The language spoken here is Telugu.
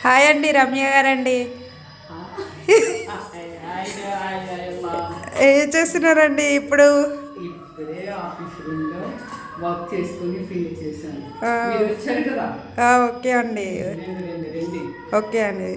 హాయ్ అండి, రమ్య గారండి. ఏం చేస్తున్నారండి ఇప్పుడు? ఇప్పుడే ఆఫీస్ రూమ్లో వర్క్ చేసుకుని ఫినిష్ చేశాను. మీరు వచ్చారు కదా. ఓకే అండి. రండి. ఓకే అండి.